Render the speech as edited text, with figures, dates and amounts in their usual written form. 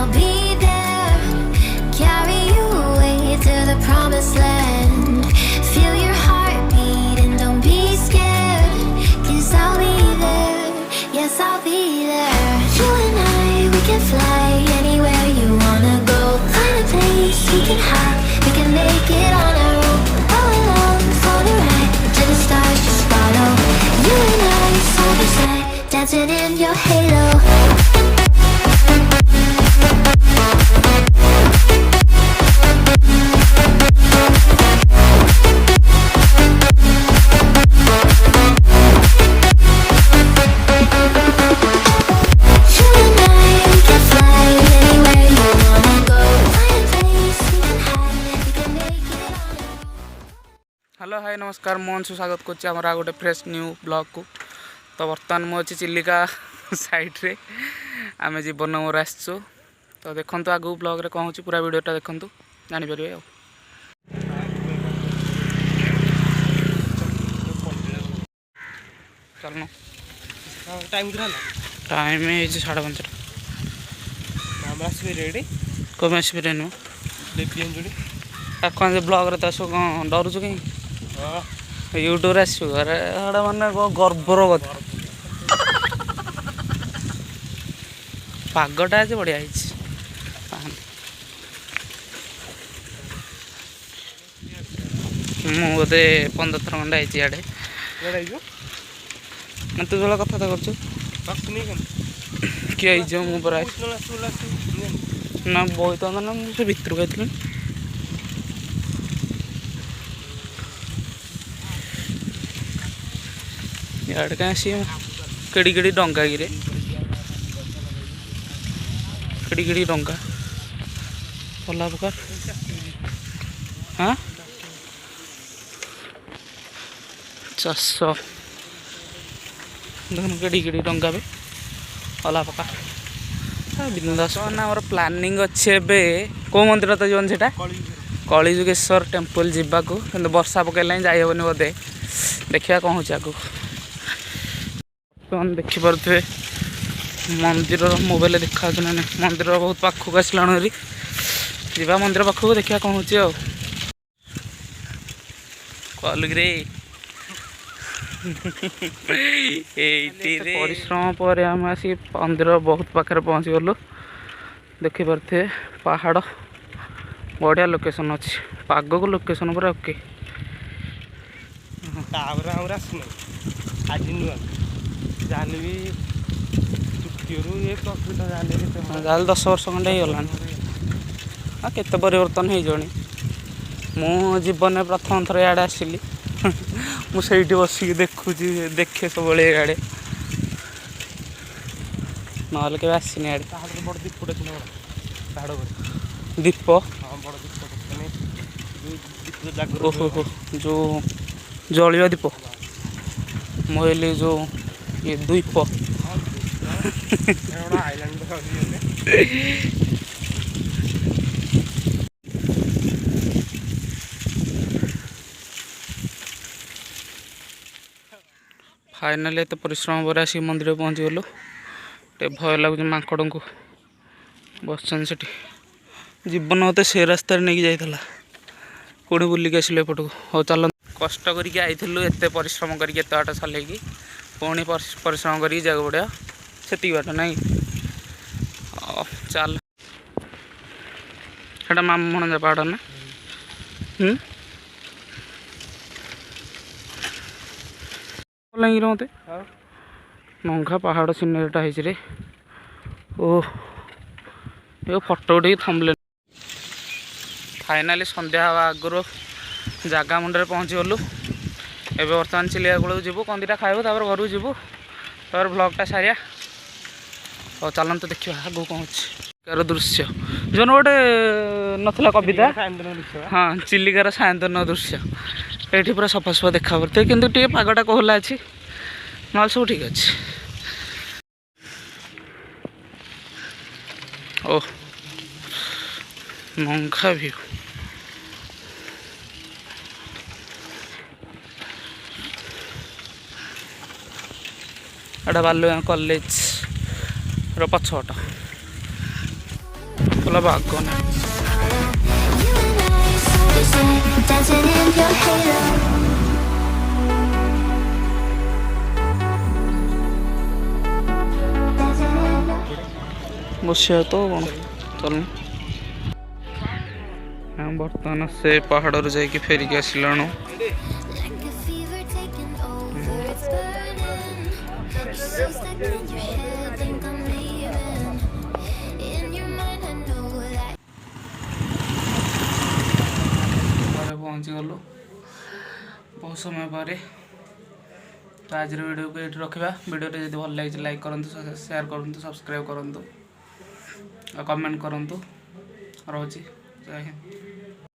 I'll be there. Carry you away to the promised land. Feel your heartbeat and don't be scared. 'Cause I'll be there. Yes, I'll be there. You and I, we can fly anywhere you wanna go. Find a place we can hide. We can make it on our own. Go along for the ride to the stars, just follow. You and I, side by side, dancing in your halo. Hello hi नमस्कार मु अंशु स्वागत करछि हमरा गोटे fresh new blog को। तो बर्तमान मु अच्छी चिलिका साइड रे आमे जीवन मोर आसछु। तो देखंतु आगु ब्लॉग रे कहूँ पूरा वीडियोटा देखंतु जानि परिबे। आ चलनो टाइम कितना टाइम है 5:30 हमरा से रेडी कमे आसबे नु देखियन जोडी कौन से ब्लॉग रे तसो कौन डरू छु कहीं यूट्यूब रे आसु अरे हड़ा माने गर्वर कथा पागटा आज बढ़िया है। मु बोधे 15 थर खंडा आई इे मैं तू जो कथा किए मुझे ना बहुत ना मुझे भितर गई यार कहीं सी केड़ी केड़ी डंगा गिरे केड़ी केड़ी डंगा पला प्रकार हाँ 400 देखो केड़ी केड़ी डंगा भी पला प्रकार बिंदास ना प्लानिंग अच्छे कौ मंदिर तो जीवन से कलिजुगेश्वर टेम्पल जावाक कि वर्षा पकड़ा जाइबनी बोधे देखा कौन हो आगू देखिपे मंदिर मोबाइल देखा ना मंदिर बहुत पाखक आसला जा मंदिर पाखक देखा कौन हो कलग्रे परिश्रम पर आम आसी मंदिर बहुत पाखे पहुँची गलु देखिपे पहाड़ बढ़िया लोकेशन अच्छी पाग को लोकेशन पूरा ओके आज जाले भी जाल 10 वर्ष खंडे होगा केते परिवर्तन हो जणी मु जीवन में प्रथम थर इे आसली मुझे बसिक देखुची देखे सब इे ना के आसनी आड़े बड़ दीपटे दीप ओहो जो जलिया दीप मोहली जो ये द्वीप फाइनाली तो परिश्रम पर आसिक मंदिर पहुँची गलु टे भय लगुच माकड़ को बसन से जीवन मत से रास्तार नहीं जाइला पुणी बुलिक आसिल एपटू हो चल कष्ट करके आईलु एत परिश्रम करके एत बाट चलैकी पुणी परिश्रम करके जाग पड़ा से बाट ना चल है मामण पहाड़ ना लगे मत नंगा पहाड़ सीनेरीटा है ओ ये फटो उठे थमले फाइनाली संध्या आगुरी जगह मुंडे पहुँची गलु एवं बर्तमान चिलिकाकुला जीवु कौन दीटा खाइबू घर को जीवु ब्लॉगटा सारिया और चलते देखा आगू कौन दृश्य जो गोटे नाला कविता हाँ चिलिकार सायंतन दृश्य ये पूरा सफा सफा देखा पड़ते कि पागटा कोहला अच्छी ना सब ठीक अच्छे ओ नंगा व्यू एटा बालुगाँ कॉलेज पछपट କହିଲା ବାଗ ନା You and I, side by side, dancing in your halo. ବସିବା ତ କ'ଣ ଚାଲୁନି। ଆମେ ବର୍ତ୍ତମାନ ସେ ପାହାଡ଼ରୁ ଯାଇକି ଫେରିକି ଆସିଲାଣୁ। Like a fever taking over, it's burning. You're so stuck in your head, think I'm leaving. In your mind, I know that. ଘରେ ପହଞ୍ଚିଗଲୁ ବହୁତ ସମୟ ପରେ। ତ ଆଜିର ଭିଡ଼ିଓକୁ ଏଇଠି ରଖିବା। ଭିଡ଼ିଓଟି ଯଦି ଭଲ ଲାଗିଛି ଲାଇକ୍ କରନ୍ତୁ, ସେୟାର କରନ୍ତୁ, ସବସ୍କ୍ରାଇବ୍ କରନ୍ତୁ ଆଉ କମେଣ୍ଟ କରନ୍ତୁ। ରହୁଛି, ଜୟ ହିନ୍ଦ।